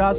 10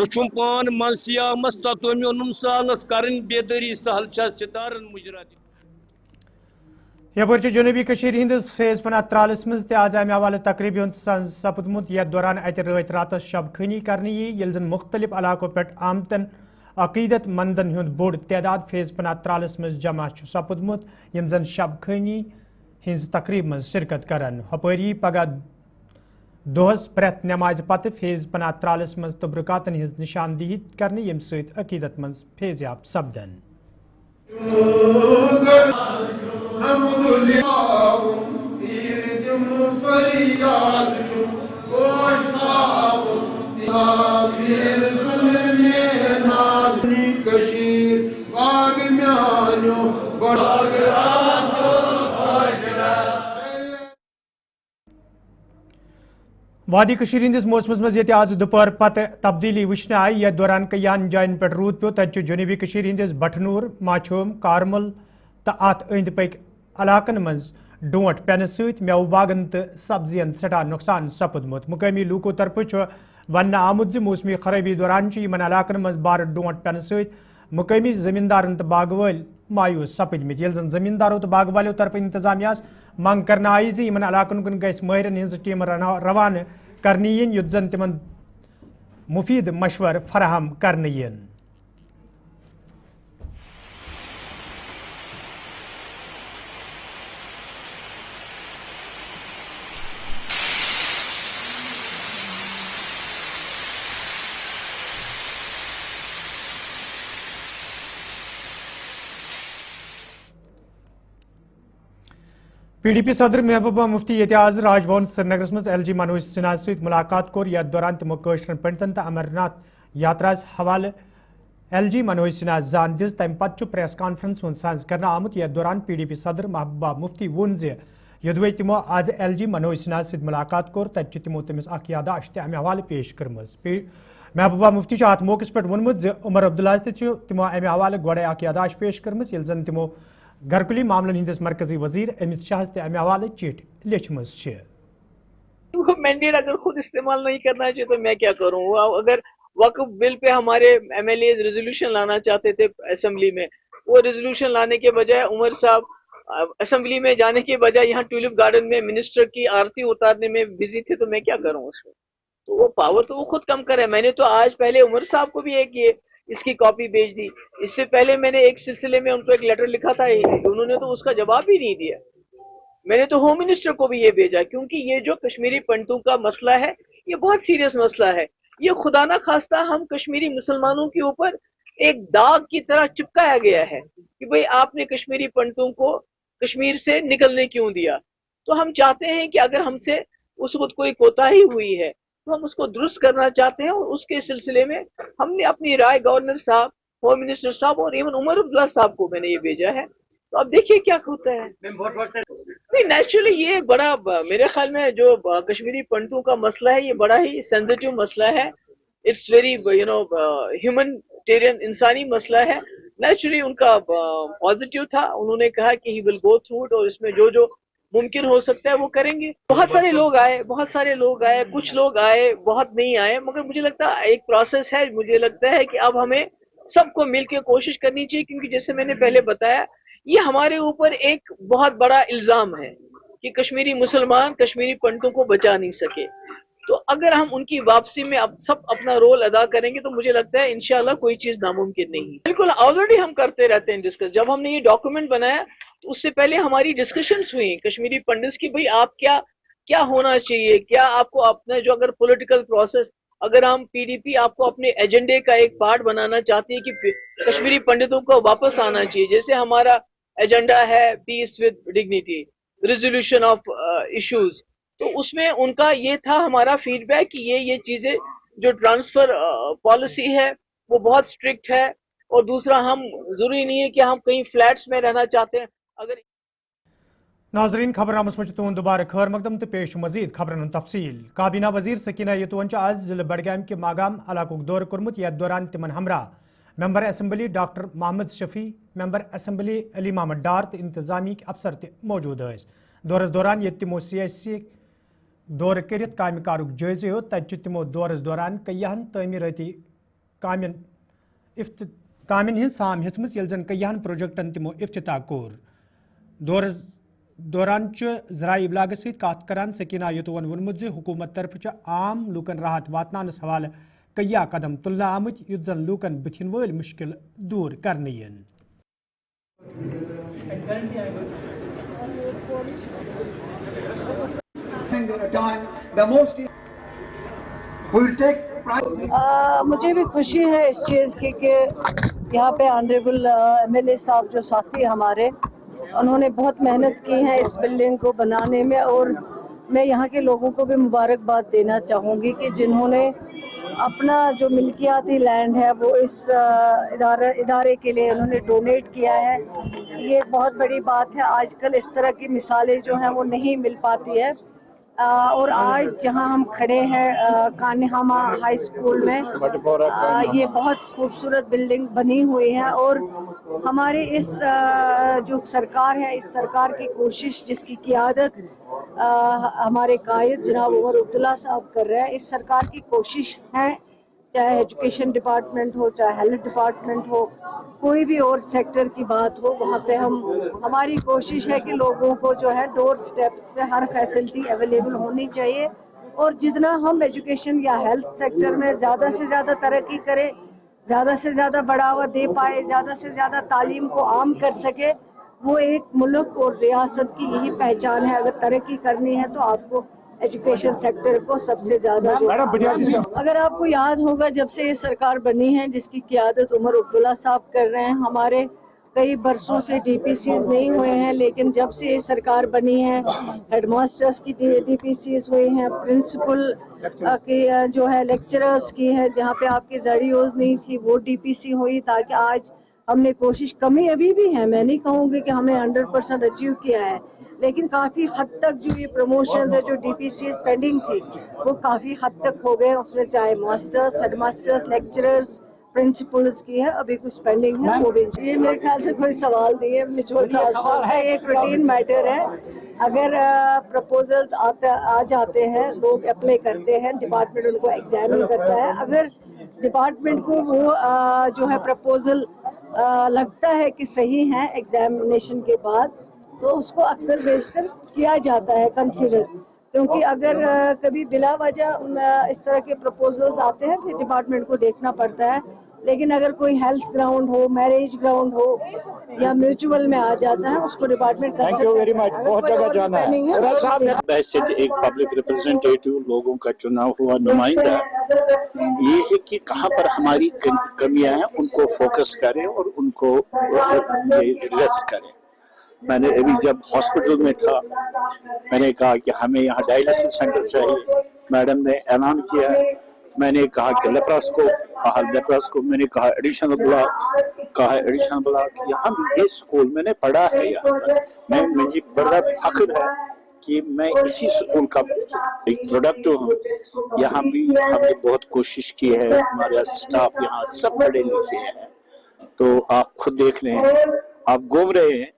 رچم پان من سیامس 7 سالس کرن بیداری سہل ستارن مجرا یپر جنوبی ہندس فیض پناہ ترالس مز آز امہ حوالہ تقریبی ہند سپدمت یتھ دوران اتہ رات رات شب خانی کرنے یل زن مختلف علاقوں پہ آمتن عقیدت مندن ہند بوڑ تعداد فیض پناہ ترالس مز جمع سپدمت یم زن شب خانی ہز تقریب مز شرکت کران ہپری پگہ دہس پریت نماز پتہ فیض پناہ ترالس مز تبرکاتن ہز نشاندہی کرنے یم سیت عقیدت مز فیضیاب سپدن وادی ہندس موسمس مز یہ آز دوپہر پتہ تبدیلی وچھنے آئی یتھ دوران کئیان جائن پہ رود پیو تت جنوبی ہندس بٹھنور ماچھوم کارمل تو ات اند پک علاقن مز ڈونٹ پینہ ست میو باغن تو سبزین سٹھا نقصان سپدمت مقامی لوکو طرف ون آمت موسمی خرابی دوران ان علاقن مز بار ڈونٹ پینہ ست مقامی زمیندارن تو باغ ول مایوس سپدمت یل زن زمینداروں تو باغ والوں طرف انتظامیہ منگ کرنا آئی زی ان علاقن کن گھس ماہرن ہز ٹیم روانہ کرنے یت زن تمن مفید مشور فراہم کرنے پی ڈی پی صدر محبوبہ مفتی یہ آز راج بھون سری نگر مز ایل جی منوج سنہا ست ملاقات کور یتھ دوران تمو قشرن پنڈتن تو امرناتھ یاترا حوالہ ایل جی منوج سنہا زان دز تمہ پتہ پریس کانفرنس ہند ساز کرنا آمت یتھ دوران پی ڈی پی صدر محبوبہ مفتی وون زِ یدوے تمو آز ایل جی منوج سنہا ست ملاقات کور تت تمو تمس اخ یاداشت امہ حوالہ پیش کرمز محبوبہ مفتی ات موقع پہ وونمت زِ عمر عبداللہ تمو امہ حوالہ گوڑے اخ یاداشت پیش کرمز یل زن تمو گھرکلی معاملن ہندس مرکزی وزیر امت شاہ تہ امہ حوالہ چٹھ لچھمز وہ مینڈیٹ اگر خود استعمال نہیں کرنا چاہیے تو میں کیا کروں. اگر وقف بل پہ ہمارے ایم ایل اے ریزولوشن لانا چاہتے تھے اسمبلی میں, وہ ریزولوشن لانے کے بجائے عمر صاحب اسمبلی میں جانے کے بجائے یہاں ٹیولپ گارڈن میں منسٹر کی آرتی اتارنے میں بزی تھے, تو میں کیا کروں اس میں. تو وہ پاور تو وہ خود کم کرے. میں نے تو آج پہلے عمر صاحب کو بھی ایک یہ اس کی کاپی بھیج دی. اس سے پہلے میں نے ایک سلسلے میں ان کو ایک لیٹر لکھا تھا, انہوں نے تو اس کا جواب ہی نہیں دیا. میں نے تو ہوم منسٹر کو بھی یہ بھیجا, کیونکہ یہ جو کشمیری پنڈتوں کا مسئلہ ہے یہ بہت سیریس مسئلہ ہے. یہ خدا نہ خواستہ ہم کشمیری مسلمانوں کے اوپر ایک داغ کی طرح چپکایا گیا ہے کہ بھئی آپ نے کشمیری پنڈتوں کو کشمیر سے نکلنے کیوں دیا. تو ہم چاہتے ہیں کہ اگر ہم سے اس وقت کوئی کوتاہی ہوئی ہے تو ہم اس کو درست کرنا چاہتے ہیں, اور اس کے سلسلے میں ہم نے اپنی رائے گورنر صاحب, ہوم منسٹر صاحب اور ایون عمر عبداللہ صاحب کو میں نے یہ بھیجا ہے. تو اب دیکھیے کیا ہوتا ہے. نہیں, نیچرلی یہ بڑا, میرے خیال میں جو کشمیری پنڈتوں کا مسئلہ ہے یہ بڑا ہی سینسیٹیو مسئلہ ہے. اٹس ویری ہیومنٹیرین, انسانی مسئلہ ہے. نیچرلی ان کا پازیٹیو تھا, انہوں نے کہا کہ ہی ول گو تھرو اٹ, اور اس میں جو ممکن ہو سکتا ہے وہ کریں گے. بہت سارے لوگ آئے, کچھ لوگ آئے, بہت نہیں آئے, مگر مجھے لگتا ہے ایک پروسیس ہے. مجھے لگتا ہے کہ اب ہمیں سب کو مل کے کوشش کرنی چاہیے, کیونکہ جیسے میں نے پہلے بتایا یہ ہمارے اوپر ایک بہت بڑا الزام ہے کہ کشمیری مسلمان کشمیری پنڈتوں کو بچا نہیں سکے. تو اگر ہم ان کی واپسی میں اب سب اپنا رول ادا کریں گے تو مجھے لگتا ہے انشاءاللہ کوئی چیز ناممکن نہیں. بالکل, آلریڈی ہم کرتے رہتے ہیں ڈسکس. جب ہم نے یہ ڈاکومنٹ بنایا تو اس سے پہلے ہماری ڈسکشنز ہوئی کشمیری پنڈتس کی, بھئی آپ کیا ہونا چاہیے, کیا آپ کو اپنا جو اگر پولیٹیکل پروسیس, اگر ہم پی ڈی پی آپ کو اپنے ایجنڈے کا ایک پارٹ بنانا چاہتی ہے کہ کشمیری پنڈتوں کو واپس آنا چاہیے, جیسے ہمارا ایجنڈا ہے peace with dignity, resolution of issues, تو اس میں ان کا یہ تھا ہمارا فیڈ بیک کہ یہ چیزیں جو ٹرانسفر پالیسی ہے وہ بہت اسٹرکٹ ہے, اور دوسرا ہم ضروری نہیں ہے کہ ہم کہیں فلیٹس میں رہنا چاہتے ہیں. اگر ناظرین, خبر نامس مجھ تہد دوبارہ خیر مقدم تو پیش مزید خبرن تفصیل. کابینہ وزیر سکینہ یتون آز ضلع بڈگام کے ماگام علاقہ دور کورمت, یتھ دوران تمن ہمراہ ممبر اسمبلی ڈاکٹر محمد شفیع, ممبر اسمبلی علی محمد ڈار تو انتظامیہ افسر تہ موجود ٲسۍ. دورس دوران یت تمو سیاسی دور کرت کامہ کارک جائزہ ہیوت, تت تمو دورس دوران کئیہن تعمیراتی کامن ہز سام ہیچمس یل زن کیہن پروجیکٹن تمو افتتاح کور دوران ذرائع ابلاغ ست کت کران سکینہ یتون وونمت زِ حکومت طرف عام لوکن راحت واتنانس حوالہ کیا قدم تلنہ آمت یت زن لوکن بتھن ول مشکل دور کرنے ین. مجھے بھی خوشی ہے اس چیز کی کہ یہاں پہ آنریبل ایم ایل اے صاحب جو ساتھی ہمارے انہوں نے بہت محنت کی ہے اس بلڈنگ کو بنانے میں، اور میں یہاں کے لوگوں کو بھی مبارکباد دینا چاہوں گی کہ جنہوں نے اپنا جو ملکیاتی لینڈ ہے وہ اس ادارے کے لیے انہوں نے ڈونیٹ کیا ہے. یہ بہت بڑی بات ہے. آج کل اس طرح کی مثالیں جو ہیں وہ نہیں مل پاتی ہے. اور آج جہاں ہم کھڑے ہیں کانہامہ ہائی اسکول میں، یہ بہت خوبصورت بلڈنگ بنی ہوئی ہے، اور ہمارے اس جو سرکار ہے، اس سرکار کی کوشش جس کی قیادت ہمارے قائد جناب عمر عبداللہ صاحب کر رہے ہیں، اس سرکار کی کوشش ہے، چاہے ایجوکیشن ڈپارٹمنٹ ہو، چاہے ہیلتھ ڈپارٹمنٹ ہو، کوئی بھی اور سیکٹر کی بات ہو، وہاں پہ ہماری کوشش ہے کہ لوگوں کو جو ہے ڈور سٹیپس پہ ہر فیسلٹی اویلیبل ہونی چاہیے، اور جتنا ہم ایجوکیشن یا ہیلتھ سیکٹر میں زیادہ سے زیادہ ترقی کریں، زیادہ سے زیادہ بڑھاوا دے پائے، زیادہ سے زیادہ تعلیم کو عام کر سکے، وہ ایک ملک اور ریاست کی یہی پہچان ہے. اگر ترقی کرنی ہے تو آپ کو ایجوکیشن سیکٹر کو سب سے زیادہ اگر آپ کو یاد ہوگا جب سے یہ سرکار بنی ہے جس کی قیادت عمر عبداللہ صاحب کر رہے ہیں، ہمارے کئی برسوں سے ڈی پی سیز نہیں ہوئے ہیں، لیکن جب سے یہ سرکار بنی ہے ہیڈ ماسٹرز کی ڈی پی سیز ہوئی ہیں، پرنسپل کی جو ہے لیکچررز کی ہے، جہاں پہ آپ کی زیڈیوز نہیں تھی وہ ڈی پی سی ہوئی، تاکہ آج ہم نے کوشش، کمی ابھی بھی ہے، میں نہیں کہوں گی کہ ہمیں 100% اچیو کیا ہے، لیکن کافی حد تک جو یہ پروموشنز ہے جو ڈی پی سیز پینڈنگ تھی وہ کافی حد تک ہو گئے. اس میں چاہے masters, head masters, lecturers, principals کی ہے، ابھی کچھ پینڈنگ ہے وہ بھی. یہ میرے خیال سے کوئی سوال نہیں ہے، میوچول ٹرانسفر کا ایک روٹین میٹر ہے. اگر پرپوزلز آ جاتے ہیں، لوگ اپلائی کرتے ہیں، ڈپارٹمنٹ ان کو ایگزامن کرتا ہے، اگر ڈپارٹمنٹ کو وہ جو ہے پرپوزل لگتا ہے کہ صحیح ہے ایگزامینیشن کے بعد، تو اس کو اکثر بیشتر کیا جاتا ہے کنسیڈر. کیونکہ اگر کبھی بلا وجہ اس طرح کے پرپوزلز آتے ہیں تو ڈپارٹمنٹ کو دیکھنا پڑتا ہے، لیکن اگر کوئی ہیلتھ گراؤنڈ ہو، میرج گراؤنڈ ہو یا میوچول میں آ جاتا ہے اس کو ڈپارٹمنٹ بحیثیت ایک پبلک ریپرزینٹیٹیو، لوگوں کا چنا ہوا نمائندہ، یہ ہے کہ کہاں پر ہماری کمیاں ہیں ان کو فوکس کریں اور ان کو ایڈریس کریں. میں نے ابھی جب ہاسپٹل میں تھا میں نے کہا کہ ہمیں یہاں ڈائلسس سینٹر چاہیے، میڈم نے اعلان کیا، میں نے کہا کہ لیپراسکوپ میں نے کہا ایڈیشنل بلاک یہاں بھی یہ اسکول میں نے پڑھا ہے. یہاں پر مجھے بڑا فخر ہے کہ میں اسی اسکول کا ایک پروڈکٹ ہوں. یہاں بھی ہم نے بہت کوشش کی ہے، ہمارا اسٹاف یہاں سب پڑھے لکھے ہیں، تو آپ خود دیکھ رہے ہیں، آپ گھوم رہے ہیں.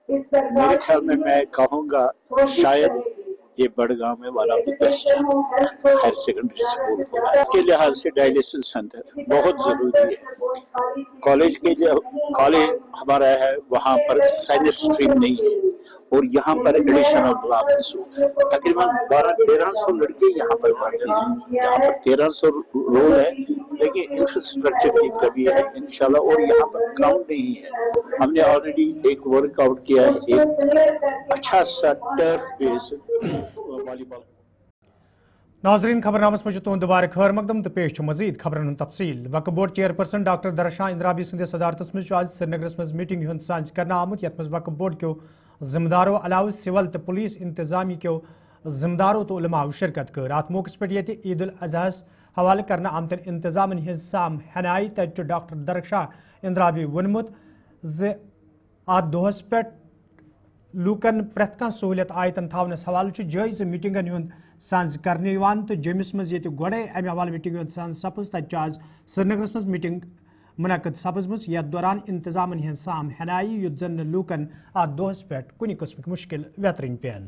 میرے خیال میں کہوں گا شاید یہ بڑگاؤں میں والا بھی بیسٹ ہائر سیکنڈری اسکول ہوگا. اس کے لحاظ سے ڈائلسس سینٹر بہت ضروری ہے. کالج ہمارا ہے وہاں پر سائنس اسٹریم نہیں ہے، اور یہاں پر ایڈیشنل بلاک ہے، تقریباً 1200-1300 لڑکے یہاں پر پڑھتے ہیں. یہاں پر 1300 رول ہے، لیکن انفراسٹرکچر کی کمی ہے انشاءاللہ، اور یہاں پر گراؤنڈ نہیں ہے. ہم نے آلریڈی ایک ورک آؤٹ کیا ہے، ایک اچھا سا ٹرف بیس والی بال. ناظرین، خبر نامس مجھ تہد دوبارہ خیر مقدم تو پیش مزید خبرن ہند تفصیل. وقف بورڈ چیئرپرسن ڈاکٹر درخشاں اندرابی سندس صدارتس مز آج سری نگرس مز میٹنگ ہند سانز کرنے آمت، یت مز وقف بورڈ کیو ذمہ دارو علاوہ سول تو پولیس انتظامیہ کیو ذمہ دارو تو علماء شرکت کر. ات موقع پہ یہ عید الاضحیٰ حوالہ کرنے آمتن انتظامن ہز سام ہنائی. تت ڈاکٹر درخشاں اندرابی ونمت ات دہس پہ لوکن پریت کھانا سہولت آیتن تھونس حوالہ جائزہ میٹنگن ہند سانز کرنے تو جمس مز یہ گوڑے امہ حوالہ میٹنگ ہند سانز سپز. تت آز سری نگرس مز میٹنگ منعقد سپزمز، یتھ دوران انتظامن ہند سام ہنائی یت زن لوکن ات دہس پہ کن قسمک مشکل ویترن پین.